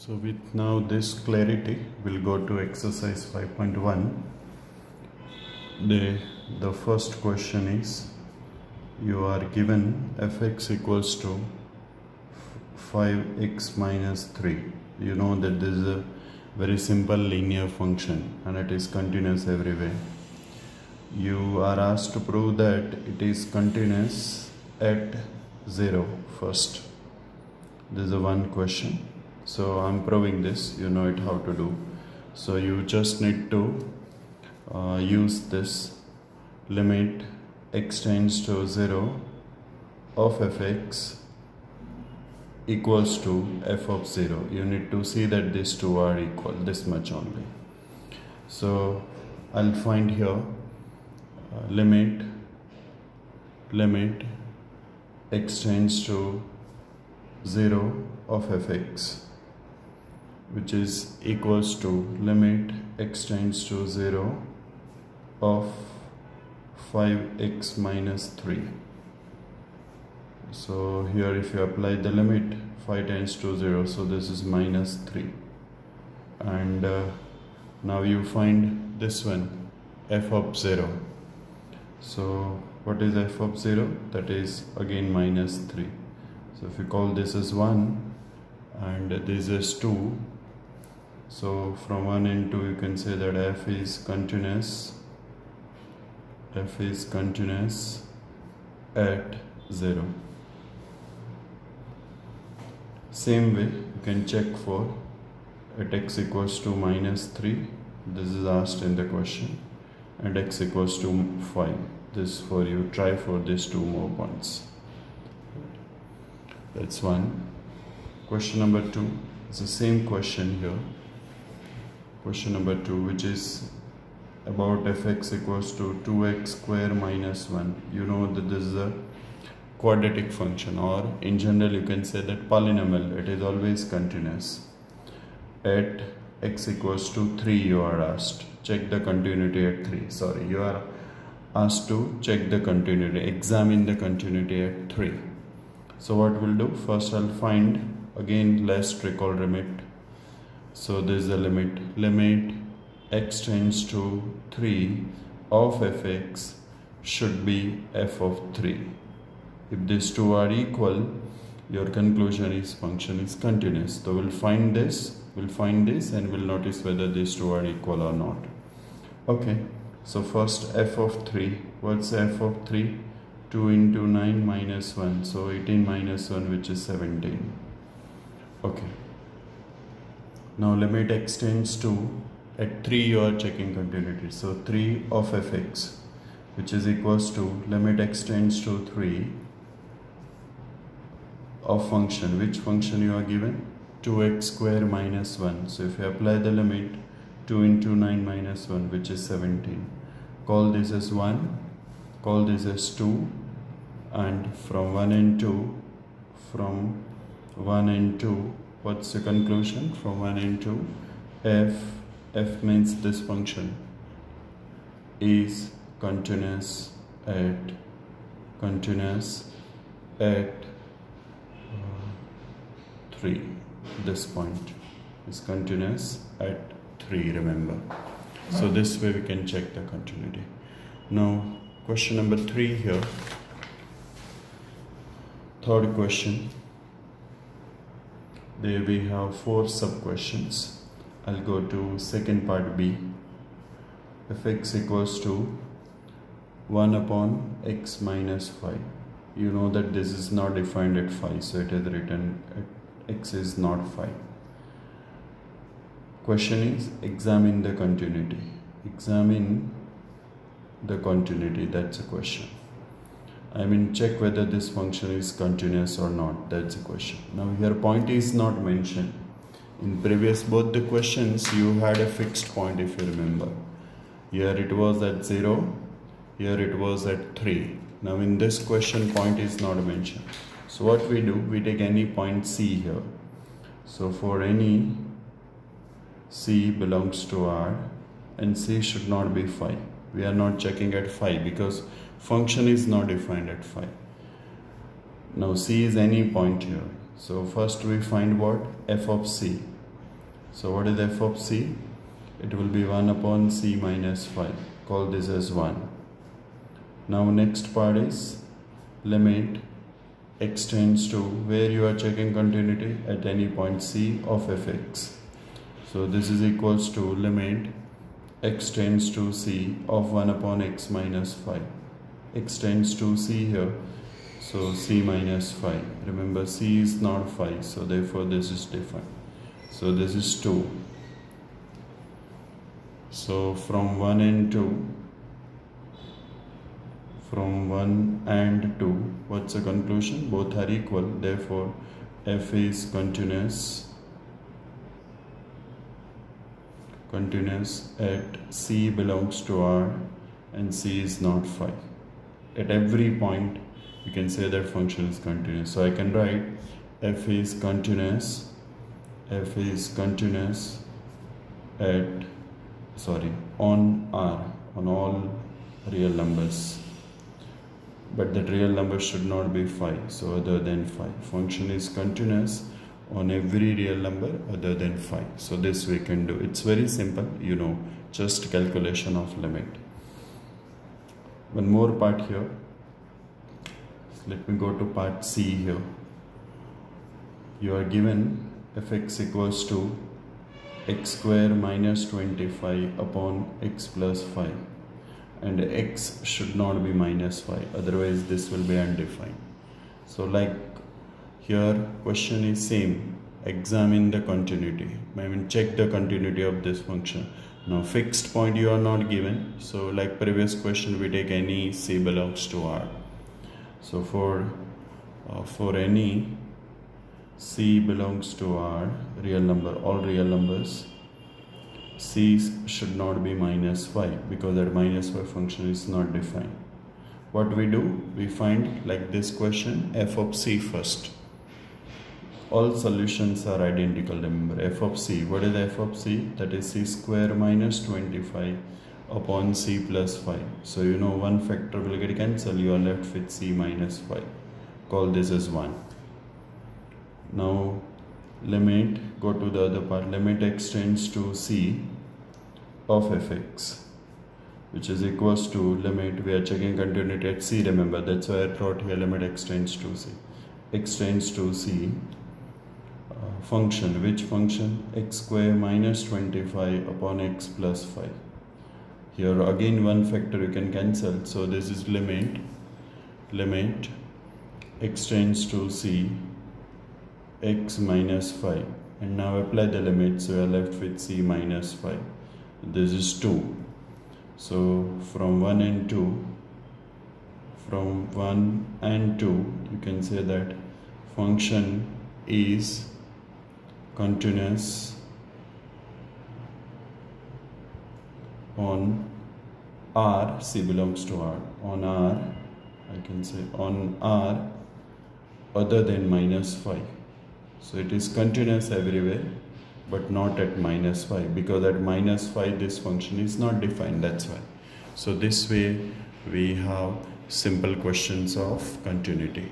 So with now this clarity, we'll go to exercise 5.1. The first question is, you are given fx equals to 5x minus 3. You know that this is a very simple linear function and it is continuous everywhere. You are asked to prove that it is continuous at 0 first. This is the one question. So I'm proving this, you know it how to do. So you just need to use this limit x tends to 0 of fx equals to f of 0. You need to see that these two are equal, this much only. So I'll find here limit x tends to 0 of fx, which is equals to limit x tends to 0 of 5x minus 3. So here if you apply the limit, 5 tends to 0, so this is minus 3. And now you find this one, f of 0. So what is f of 0? That is again minus 3. So if you call this as 1 and this is 2, so from 1 and 2 you can say that f is continuous at 0. Same way you can check for at x equals to minus 3, this is asked in the question, and x equals to 5. This for you, try for these 2 more points. That's one. Question number 2 is the same question here. Question number 2, which is about fx equals to 2x square minus 1. You know that this is a quadratic function, or in general you can say that polynomial, it is always continuous. At x equals to 3 you are asked, check the continuity at 3. Sorry, you are asked to check the continuity, examine the continuity at 3. So what we'll do, first I'll find, again let's recall limit. So this is the limit x tends to 3 of fx should be f of 3. If these two are equal, your conclusion is function is continuous. So we'll find this and we'll notice whether these two are equal or not. Okay, so first f of 3, what's f of 3? 2 into 9 minus 1, so 18 minus 1, which is 17. Okay, now limit x tends to, at 3 you are checking continuity, so 3 of fx, which is equals to limit x tends to 3 of function. Which function you are given? 2x square minus 1. So if you apply the limit, 2 into 9 minus 1, which is 17. Call this as 1, call this as 2, and from 1 and 2, what's the conclusion? From 1 and 2, f means this function is continuous at 3. This point is continuous at 3, remember. So this way we can check the continuity. Now question number 3 here. Third question. There we have 4 sub questions. I'll go to second part B. Fx equals to 1 upon x minus 5. You know that this is not defined at 5, so it is written at x is not 5. Question is, examine the continuity. Examine the continuity, that's a question. I mean, check whether this function is continuous or not, that's a question. Now here point is not mentioned. In previous both the questions you had a fixed point, if you remember. Here it was at 0, here it was at 3. Now in this question point is not mentioned. So what we do, we take any point C here. So for any C belongs to R, and C should not be 5. We are not checking at 5 because function is not defined at 5. Now C is any point here. So first we find what? F of C. So what is f of c? It will be 1 upon c minus 5. Call this as 1. Now next part is limit x tends to, where you are checking continuity at any point c of fx. So this is equals to limit x tends to c of 1 upon x minus 5. X tends to c here, so c minus 5. Remember, c is not 5, so therefore this is different. So this is 2. So from 1 and 2, from 1 and 2, what's the conclusion? Both are equal, therefore f is continuous at c belongs to R and c is not 5. At every point you can say that function is continuous. So I can write f is continuous at on R, on all real numbers, but that real number should not be 5, so other than 5. Function is continuous on every real number other than 5. So this we can do. It's very simple, just calculation of limit. One more part here. Let me go to part C here. You are given fx equals to x square minus 25 upon x plus 5, and x should not be minus 5, otherwise this will be undefined. So like here question is same, examine the continuity, check the continuity of this function. Now fixed point you are not given, so like previous question we take any c belongs to R. So for any c belongs to R, real number, all real numbers, c should not be minus 5 because that minus 5 function is not defined. What we do, we find like this question f of c first. All solutions are identical. Remember, f of c, what is f of c? That is c square minus 25 upon c plus 5. So one factor will get cancelled, you are left with c minus 5. Call this as 1. Now limit, go to the other part, limit x tends to c of fx, which is equals to limit, we are checking continuity at c, remember, that's why I brought here limit x tends to c. X tends to c, function, which function? X square minus 25 upon x plus 5. Here again one factor you can cancel, so this is limit x tends to c x minus 5, and now apply the limit, so you are left with c minus 5. This is 2. So from 1 and 2, you can say that function is continuous on R, c belongs to R, on R, I can say on R other than minus 5. So it is continuous everywhere, but not at minus 5, because at minus 5 this function is not defined, that's why. So this way we have simple questions of continuity.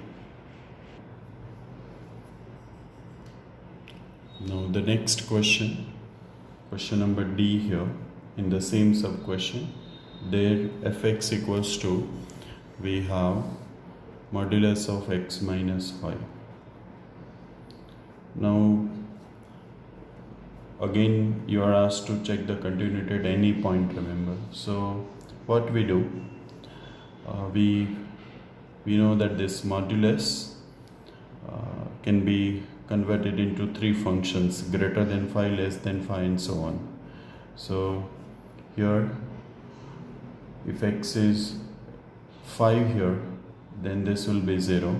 Now the next question number D here, in the same sub question, there fx equals to, we have modulus of x minus 5. Now again you are asked to check the continuity at any point, remember. So what we do, we know that this modulus can be converted into 3 functions, greater than 5, less than 5, and so on. So here if x is 5 here, then this will be 0,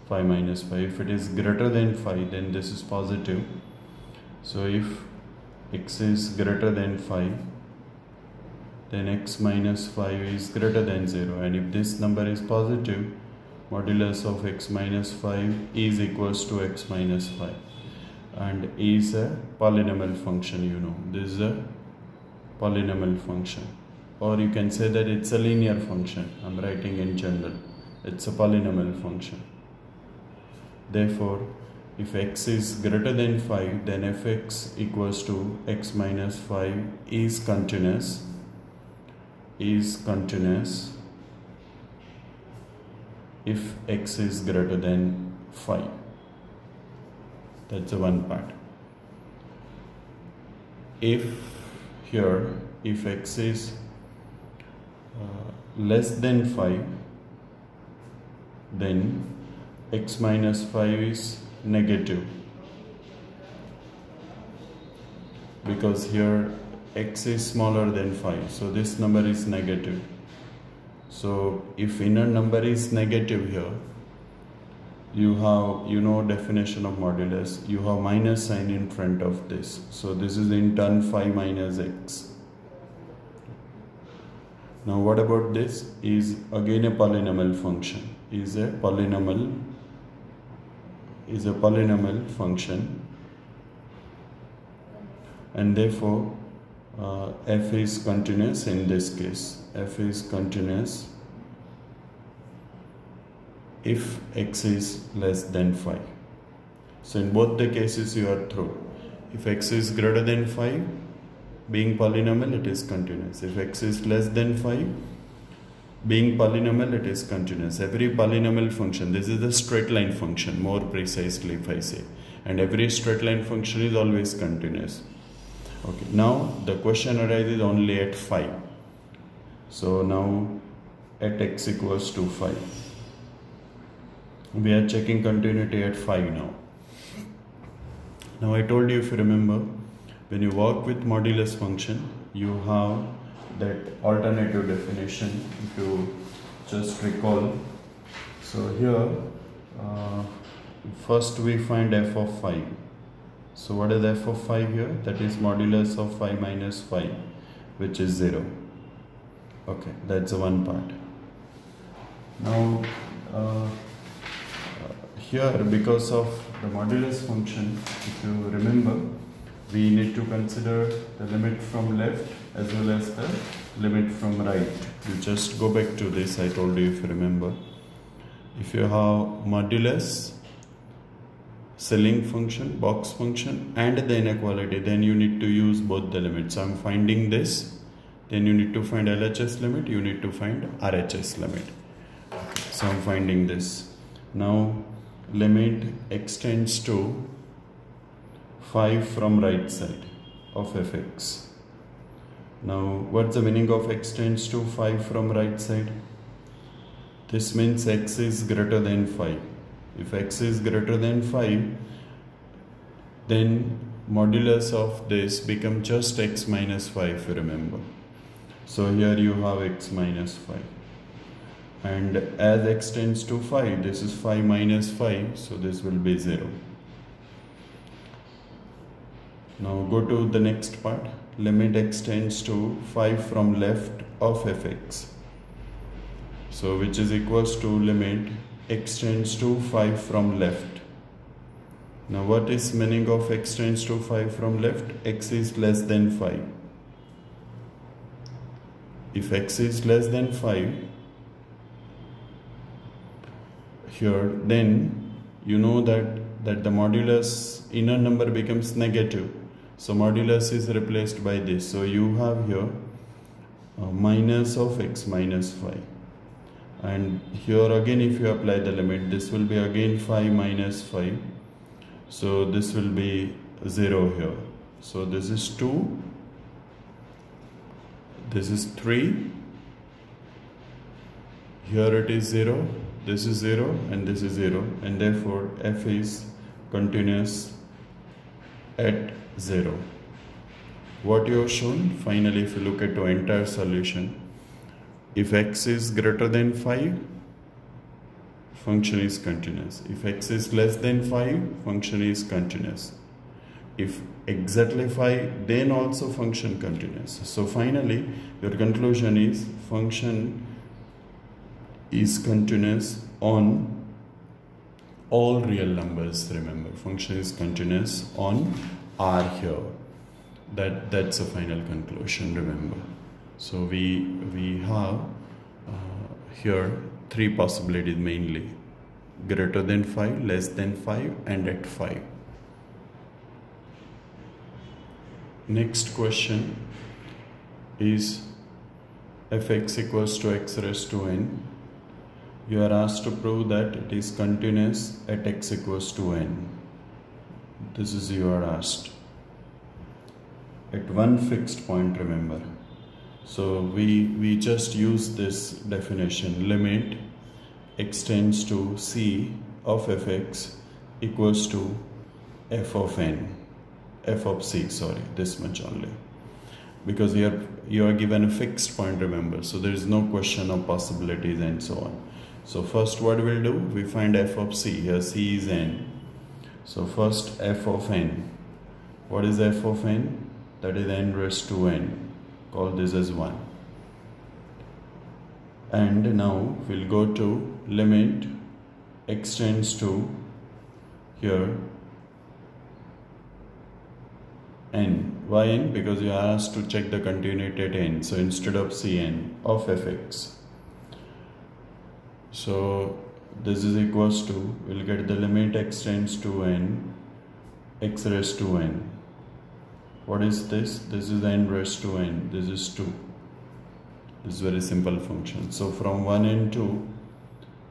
5 minus 5. If it is greater than 5, then this is positive. So if x is greater than 5, then x minus 5 is greater than 0, and if this number is positive, modulus of x minus 5 is equals to x minus 5, and is a polynomial function, this is a polynomial function, or you can say that it's a linear function. I'm writing in general, it's a polynomial function. Therefore if x is greater than 5, then fx equals to x minus 5 is continuous if x is greater than 5. That's the one part. If x is less than 5, then x minus 5 is negative, because here x is smaller than 5, so this number is negative. So if inner number is negative here, you have, definition of modulus, you have minus sign in front of this, so this is in turn 5 minus x. Now what about this? Is again a polynomial function, is a polynomial function, and therefore f is continuous in this case. F is continuous if x is less than 5. So in both the cases you are through. If x is greater than 5, being polynomial, it is continuous. If x is less than 5, being polynomial, it is continuous. Every polynomial function, this is a straight line function more precisely if I say, and every straight line function is always continuous. Okay, now the question arises only at 5. So now at x equals to 5, we are checking continuity at 5 now. Now I told you, if you remember, when you work with modulus function, you have that alternative definition, if you just recall. So here first we find f of 5. So what is f of 5 here? That is modulus of 5 minus 5, which is 0. Okay, that's the one part. Now here, because of the modulus function, if you remember, we need to consider the limit from left as well as the limit from right. You just go back to this, I told you, if you remember. If you have modulus, ceiling function, box function, and the inequality, then you need to use both the limits. So I'm finding this, then you need to find LHS limit, you need to find RHS limit. So I'm finding this. Now limit x tends to 5 from right side of fx. Now what's the meaning of x tends to 5 from right side? This means x is greater than 5. If x is greater than 5, then modulus of this becomes just x minus 5, if you remember. So here you have x minus 5. And as x tends to 5, this is 5 minus 5, so this will be 0. Now go to the next part. Limit x tends to 5 from left of fx. So which is equals to limit x tends to 5 from left. Now what is meaning of x tends to 5 from left? X is less than 5. If x is less than 5 here, then you know that the modulus inner number becomes negative. So modulus is replaced by this. So you have here minus of x minus 5. And here again, if you apply the limit, this will be again 5 minus 5. So this will be 0 here. So this is 2. This is 3. Here it is 0. This is 0 and this is 0. And therefore f is continuous at 0. What you have shown, finally, if you look at the entire solution, if x is greater than 5, function is continuous. If x is less than 5, function is continuous. If exactly 5, then also function continuous. So finally, your conclusion is function is continuous on all real numbers. Remember, function is continuous on R here. That's a final conclusion, remember. So we have here 3 possibilities mainly. greater than 5, less than 5, and at 5. Next question is fx equals to x raised to n. You are asked to prove that it is continuous at x equals to n. This is you are asked. At one fixed point, remember. So we just use this definition, limit x tends to c of fx equals to f of n, f of c, sorry, this much only. Because you are given a fixed point, remember, so there is no question of possibilities and so on. So first what we'll do, we find f of c, here c is n. So first f of n, what is f of n? That is n raised to n, call this as 1. And now we'll go to limit x tends to here n. Why n? Because you are asked to check the continuity at n. So instead of cn of fx. So this is equals to, we'll get the limit x tends to n, x raised to n. What is this? This is n raised to n. This is 2. This is very simple function. So from 1 and 2,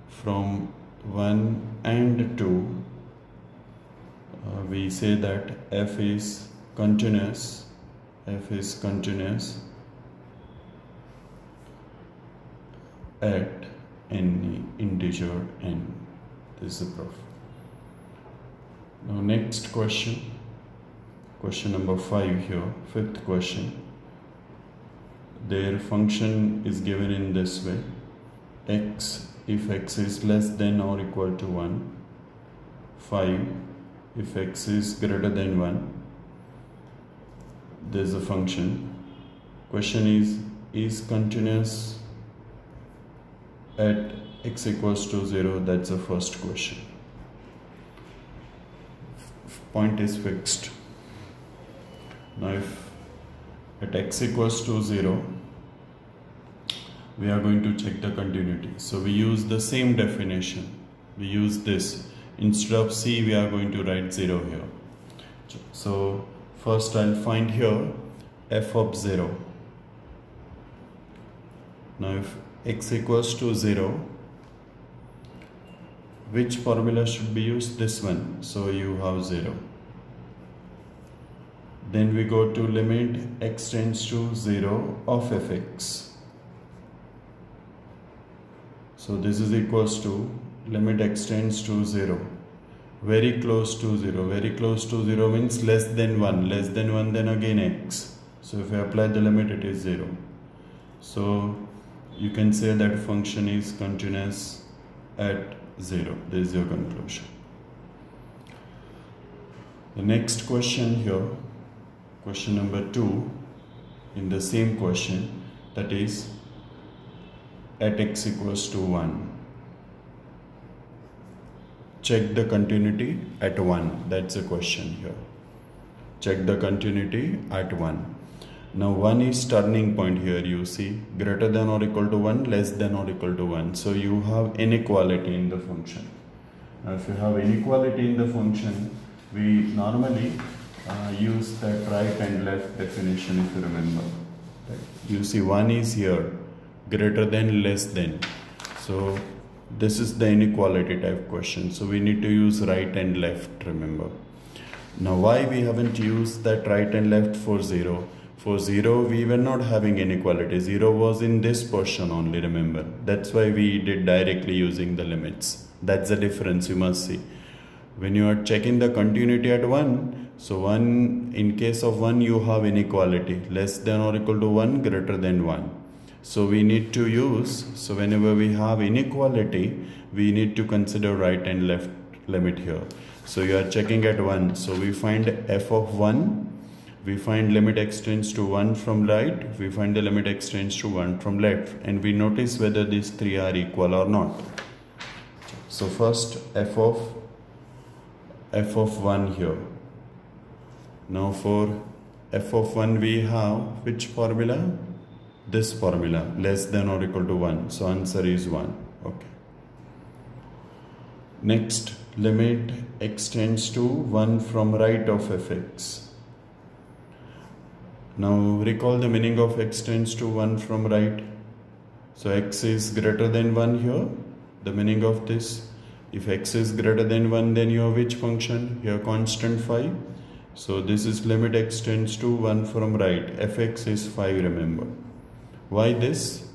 from 1 and 2, we say that f is continuous. F is continuous at any integer n. This is the proof. Now next question. Question number 5 here, fifth question. Their function is given in this way. X if x is less than or equal to 1. 5 if x is greater than 1. There is a function. Question is continuous at x equals to 0? That's the first question. Point is fixed. Now if at x equals to 0, we are going to check the continuity. So we use the same definition. We use this. Instead of c, we are going to write 0 here. So first I'll find here f of 0. Now if x equals to 0, which formula should be used? This one. So you have 0. Then we go to limit x tends to 0 of fx. So this is equals to limit x tends to 0. Very close to 0. Very close to 0 means less than 1. Less than 1, then again x. So if I apply the limit, it is 0. So you can say that function is continuous at 0. This is your conclusion. The next question here, question number 2 in the same question, that is at x equals to 1. Check the continuity at 1. That's the question here. Check the continuity at 1. Now 1 is turning point here, you see, greater than or equal to 1, less than or equal to 1. So you have inequality in the function. Now if you have inequality in the function, we normally use that right and left definition, if you remember. Right. You see 1 is here, greater than, less than. So this is the inequality type question. So we need to use right and left, remember. Now why we haven't used that right and left for 0? For 0, we were not having inequality. 0 was in this portion only, remember. That's why we did directly using the limits. That's the difference you must see. When you are checking the continuity at 1, so 1, in case of 1, you have inequality. Less than or equal to 1, greater than 1. So we need to use, so whenever we have inequality, we need to consider right and left limit here. So you are checking at 1. So we find f of 1. We find limit x tends to 1 from right, we find the limit x tends to 1 from left, and we notice whether these three are equal or not. So first f of 1 here. Now for f of 1 we have which formula? This formula, less than or equal to 1. So answer is 1. Okay. Next, limit x tends to 1 from right of fx. Now recall the meaning of x tends to 1 from right. So x is greater than 1 here. The meaning of this, if x is greater than 1, then you have which function? Here constant 5. So this is limit x tends to 1 from right. Fx is 5, remember. Why this?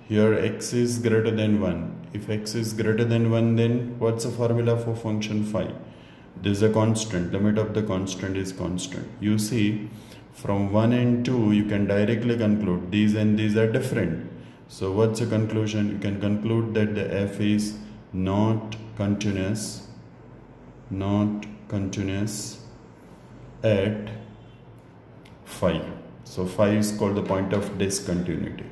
Here x is greater than 1. If x is greater than 1, then what's the formula for function 5? This is a constant. Limit of the constant is constant. You see, from 1 and 2, you can directly conclude these and these are different. So what's the conclusion? You can conclude that the f is not continuous at 5. So 5 is called the point of discontinuity.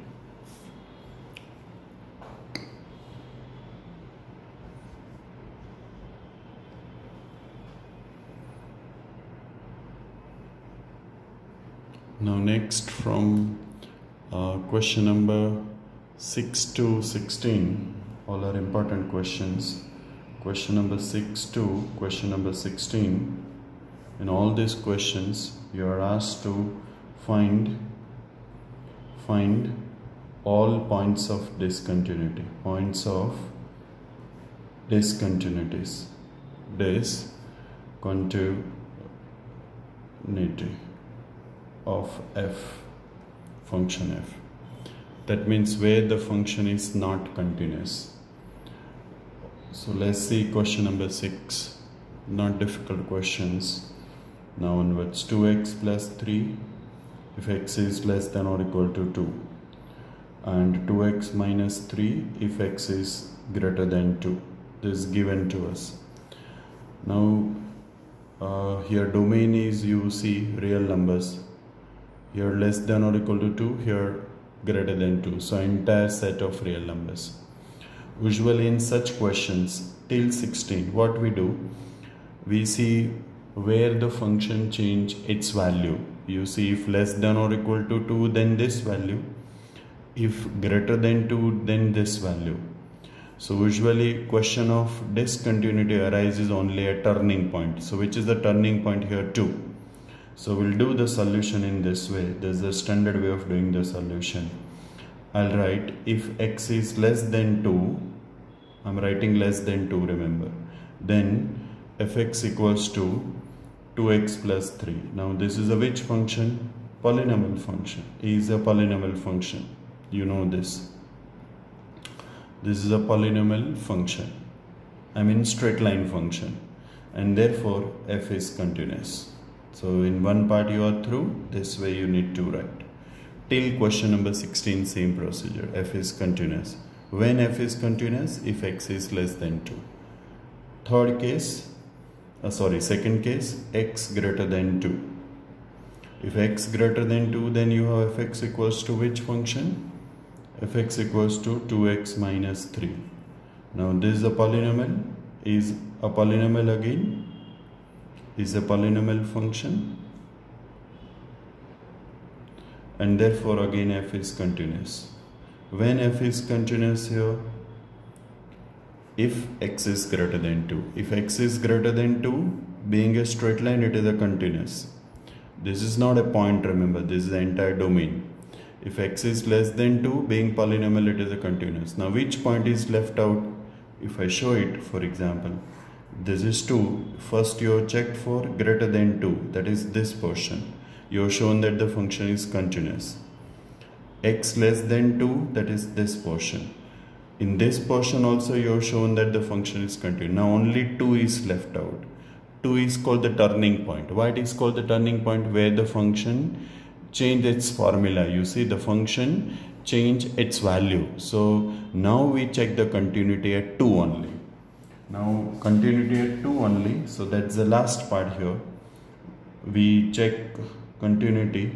Now next, from question number 6 to 16, all are important questions. Question number 6 to question number 16. In all these questions, you are asked to find all points of discontinuity. Points of discontinuities. Discontinuity of f, function f. That means where the function is not continuous. So let's see question number 6. Not difficult questions. Now onwards, 2x plus 3 if x is less than or equal to 2, and 2x minus 3 if x is greater than 2. This is given to us. Now here domain is, you see, real numbers. Here less than or equal to 2, here greater than 2. So entire set of real numbers. Usually in such questions till 16, what we do, we see where the function change its value. You see, if less than or equal to 2, then this value. If greater than 2, then this value. So usually question of discontinuity arises only at turning point. So which is the turning point here? 2. So we'll do the solution in this way. This is the standard way of doing the solution. I'll write if x is less than 2, I'm writing less than 2, remember, then fx equals to 2x plus 3. Now this is a which function? Polynomial function. Is a polynomial function. You know this. This is a polynomial function. I mean straight line function. And therefore f is continuous. So in one part you are through. This way you need to write. Till question number 16, same procedure. F is continuous. When f is continuous? If x is less than 2. Second case, x greater than 2. If x greater than 2, then you have fx equals to which function? Fx equals to 2x minus 3. Now this is a polynomial. Is a polynomial again? Is a polynomial function. And therefore again f is continuous. When f is continuous here? If x is greater than 2. If x is greater than 2, being a straight line, it is a continuous. This is not a point, remember, this is the entire domain. If x is less than 2, being polynomial, it is a continuous. Now which point is left out? If I show it, for example, this is 2. First you have checked for greater than 2, that is this portion. You have shown that the function is continuous. X less than 2, that is this portion. In this portion also you have shown that the function is continuous. Now only 2 is left out. 2 is called the turning point. Why it is called the turning point? Where the function change its formula. You see, the function change its value. So now we check the continuity at 2 only. Now continuity at 2 only. So that's the last part here. We check continuity.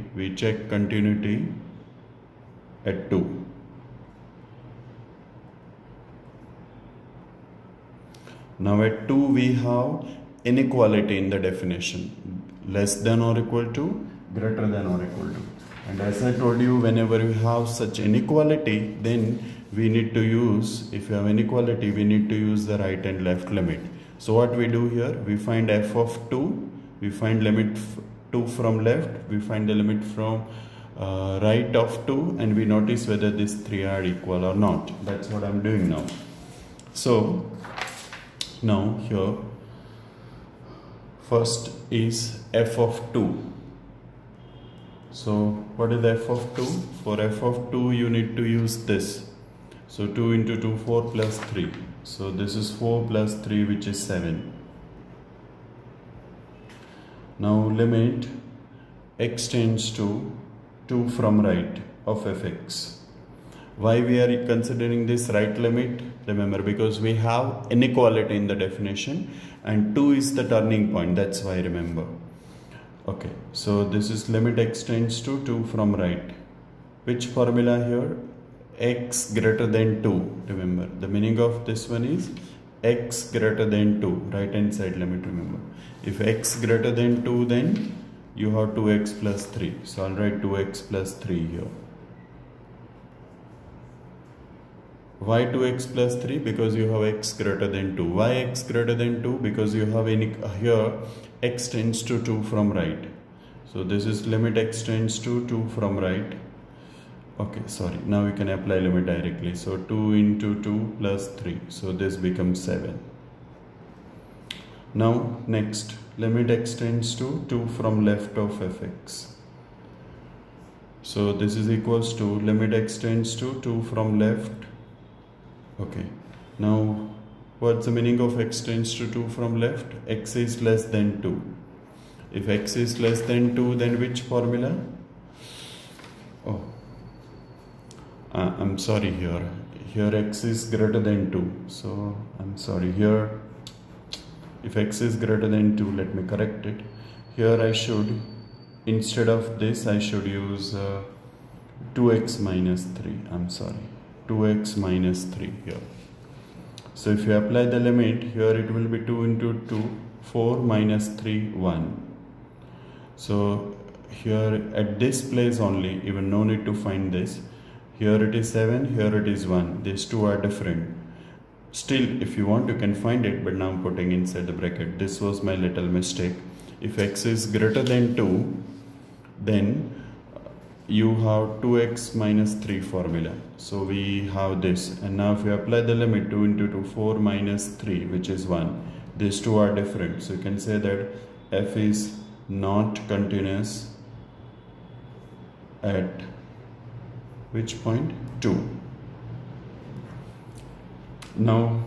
At 2. Now at 2 we have inequality in the definition. Less than or equal to, greater than or equal to. And as I told you, whenever you have such inequality, then we need to use, if you have inequality, we need to use the right and left limit. So what we do here, we find f of 2, we find limit 2 from left, we find the limit from right of 2, and we notice whether these 3 are equal or not. That's what I'm doing now. So now here, first is f of 2. So what is f of 2? For f of 2 you need to use this. So 2 into 2, 4 plus 3. So this is 4 plus 3, which is 7. Now limit x tends to 2 from right of fx. Why we are considering this right limit? Remember, because we have inequality in the definition and 2 is the turning point. That's why, remember. Okay, so this is limit x tends to 2 from right. Which formula here? X greater than 2. Remember, the meaning of this one is x greater than 2. Right hand side limit, remember. If x greater than 2, then you have 2x plus 3. So I'll write 2x plus 3 here. Why 2x plus 3? Because you have x greater than 2. Why x greater than 2? Because you have here x tends to 2 from right. So this is limit x tends to 2 from right. Okay, sorry. Now we can apply limit directly. So 2 into 2 plus 3. So this becomes 7. Now next, limit x tends to 2 from left of fx. So this is equals to limit x tends to 2 from left. Okay, now what's the meaning of x tends to 2 from left? X is less than 2. If x is less than 2, then which formula? Oh, I'm sorry, here x is greater than 2. So I'm sorry, here if x is greater than 2, let me correct it. Here I should, instead of this, I should use 2x minus 3. I'm sorry, 2x minus 3 here. So if you apply the limit, here it will be 2 into 2, 4 minus 3, 1. So here at this place only, even no need to find this. Here it is 7, here it is 1. These two are different. Still, if you want, you can find it, but now I'm putting inside the bracket. This was my little mistake. If x is greater than 2, then you have 2x minus 3 formula. So we have this. And now if you apply the limit 2 into 2, 4 minus 3, which is 1. These two are different. So you can say that f is not continuous at which point? 2. Now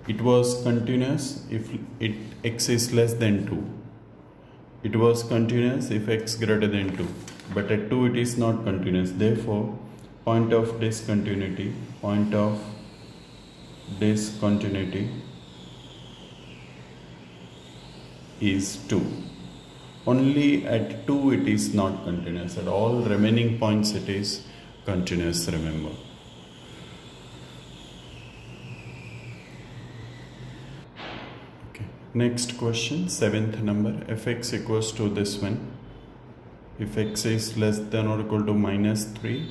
it was continuous if x is less than 2. It was continuous if x greater than 2. But at 2 it is not continuous. Therefore, point of discontinuity is 2. Only at 2 it is not continuous. At all remaining points it is continuous, remember. Okay. Next question, 7th number. Fx equals to this one. If x is less than or equal to minus 3,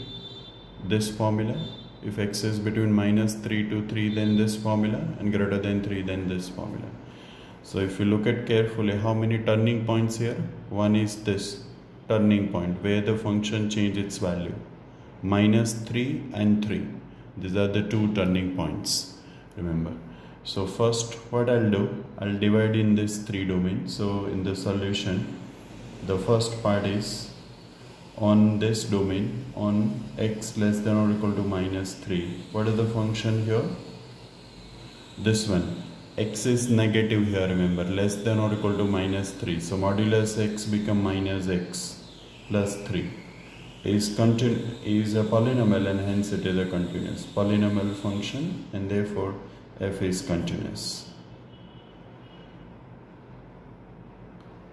this formula. If x is between minus 3 to 3, then this formula, and greater than 3, then this formula. So if you look at carefully, how many turning points here? One is this turning point where the function changes its value. Minus 3 and 3. These are the two turning points, remember. So first what I'll do, I'll divide in this 3 domains. So in the solution, the first part is on this domain, on x less than or equal to minus 3. What is the function here? This one. X is negative here, remember, less than or equal to minus 3. So modulus x become minus x plus 3. Is a polynomial and hence it is a continuous polynomial function, and therefore f is continuous.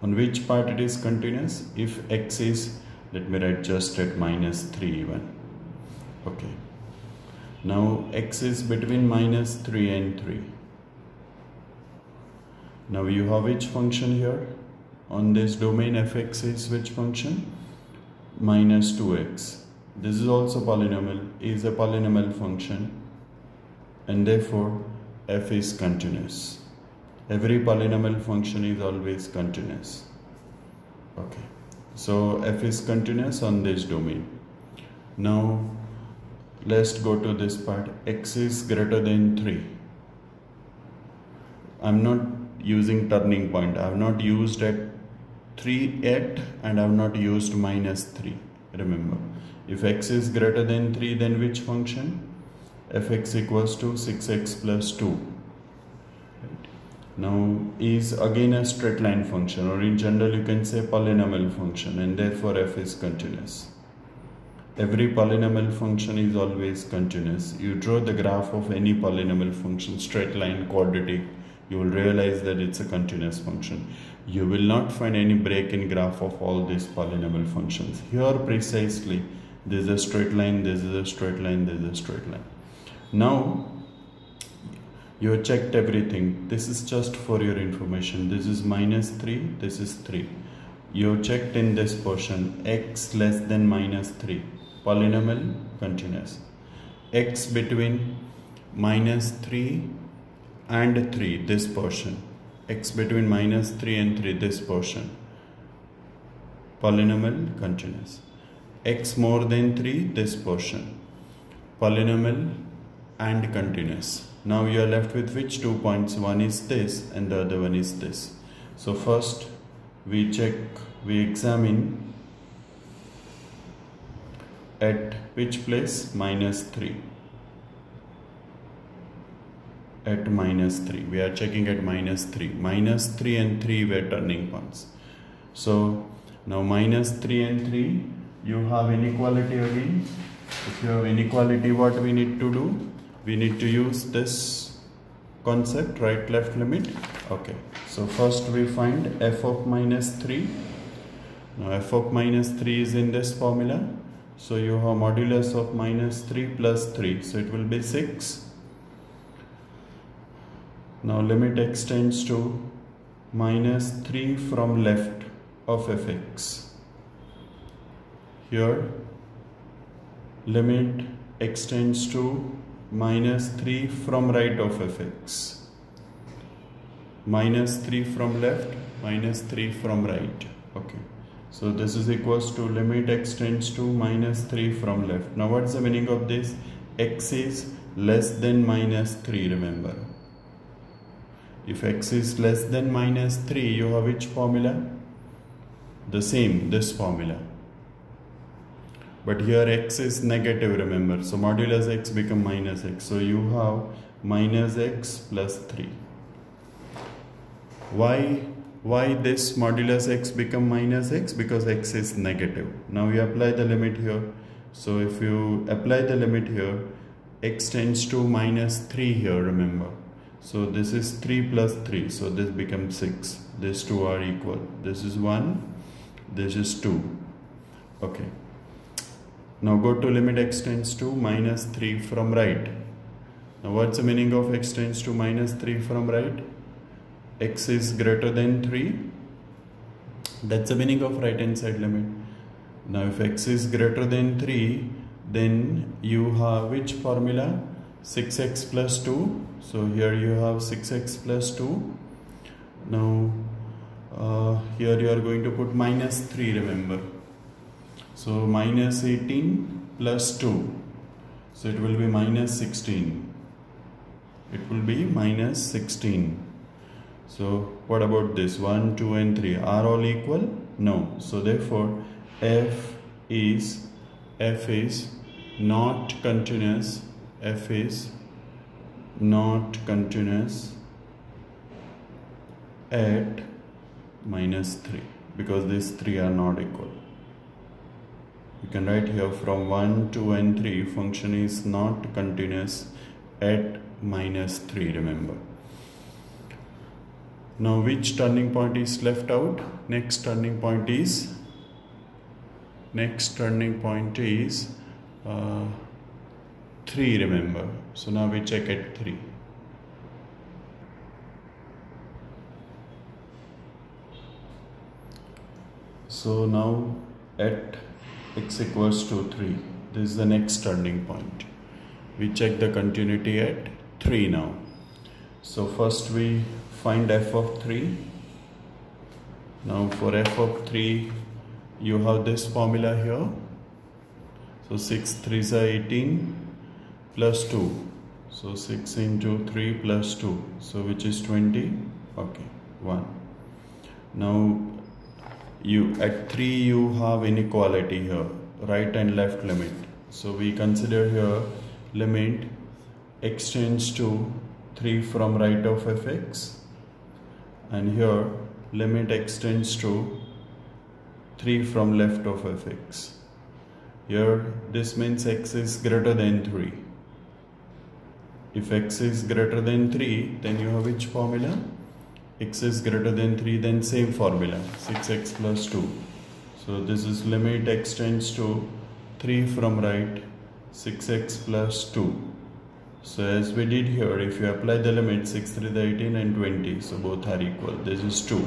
On which part it is continuous? If x is, let me write just at minus 3 even. Okay. Now x is between minus 3 and 3. Now you have which function here? On this domain fx is which function? Minus 2x. this is also polynomial, is a polynomial function, and therefore f is continuous. Every polynomial function is always continuous. Okay, so f is continuous on this domain. Now let's go to this part. X is greater than 3. I'm not using turning point. I have not used at 3 yet, and I have not used -3. Remember, if x is greater than 3, then which function? Fx equals to 6x plus 2. Right. Now is again a straight line function, or in general you can say polynomial function, and therefore f is continuous. Every polynomial function is always continuous. You draw the graph of any polynomial function, straight line, quadratic, you will realize that it's a continuous function. You will not find any break in graph of all these polynomial functions. Here precisely, this is a straight line, this is a straight line, this is a straight line. Now you have checked everything. This is just for your information. This is -3, this is 3. You have checked in this portion, x less than -3, polynomial, continuous. X between -3 and 3, this portion. X between -3 and 3, this portion, polynomial, continuous. X more than 3, this portion, polynomial and continuous. Now you are left with which 2 points? One is this and the other one is this. So first we examine at which place? -3. At -3, we are checking at -3. -3 and 3 were turning points. So now -3 and 3, you have inequality again. If you have inequality, what we need to do? We need to use this concept, right left limit. Okay, so first we find f of -3. Now f of -3 is in this formula. So you have modulus of -3 plus 3. So it will be 6. Now limit extends to -3 from left of fx. Here limit extends to -3 from right of fx. -3 from left, -3 from right. Okay. So this is equals to limit extends to -3 from left. Now what's the meaning of this? X is less than -3, remember. If x is less than -3, you have which formula? The same, this formula. But here x is negative, remember. So modulus x become -x. So you have -x plus 3. Why this modulus x become -x? Because x is negative. Now you apply the limit here. So if you apply the limit here, x tends to -3 here, remember. So this is 3 plus 3. So this becomes 6. These two are equal. This is 1. This is 2. Okay. Now go to limit x tends to -3 from right. Now what's the meaning of x tends to -3 from right? X is greater than 3. That's the meaning of right hand side limit. Now if x is greater than 3, then you have which formula? 6x plus 2. So here you have 6x plus 2. Now here you are going to put -3, remember. So -18 plus 2. So it will be -16. It will be -16. So what about this? 1, 2 and 3 are all equal? No. So therefore f is not continuous. F is not continuous at -3, because these 3 are not equal. You can write here from 1, 2 and 3, function is not continuous at -3, remember. Now which turning point is left out? Next turning point is 3, remember. So now we check at 3. So now at x equals to 3, This is the next turning point. We check the continuity at 3 now. So first we find f of 3. Now for f of 3, you have this formula here. So 6 3s are 18 plus 2. So 6 into 3 plus 2. So which is 20? Okay, 1. Now at 3 you have inequality here, right and left limit. So we consider here limit x tends to 3 from right of fx, and here limit x tends to 3 from left of fx. Here this means x is greater than 3. If x is greater than 3, then you have which formula? X is greater than 3, then same formula, 6x plus 2. So this is limit x tends to 3 from right, 6x plus 2. So as we did here, if you apply the limit 6 3 18 and 20, so both are equal. This is 2.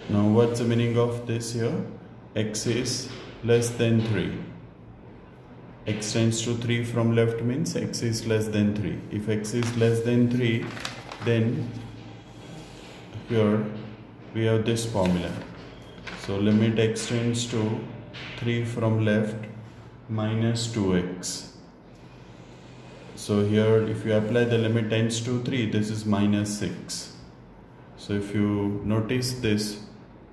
Now what's the meaning of this here? X is less than 3. X tends to 3 from left means x is less than 3. If x is less than 3, then here we have this formula. So limit x tends to 3 from left minus 2x. So here if you apply the limit tends to 3, this is minus 6. So if you notice this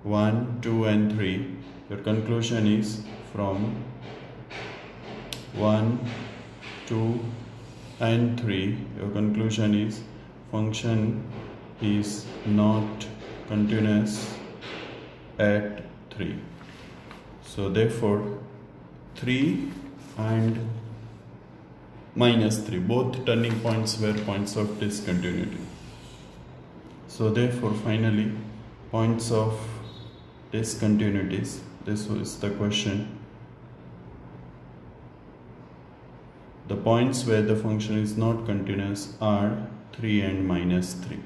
1, 2 and 3, your conclusion is from 1, 2 and 3, your conclusion is function is not continuous at 3. So therefore 3 and minus 3, both turning points were points of discontinuity. So therefore finally points of discontinuities, this was the question. The points where the function is not continuous are 3 and minus 3.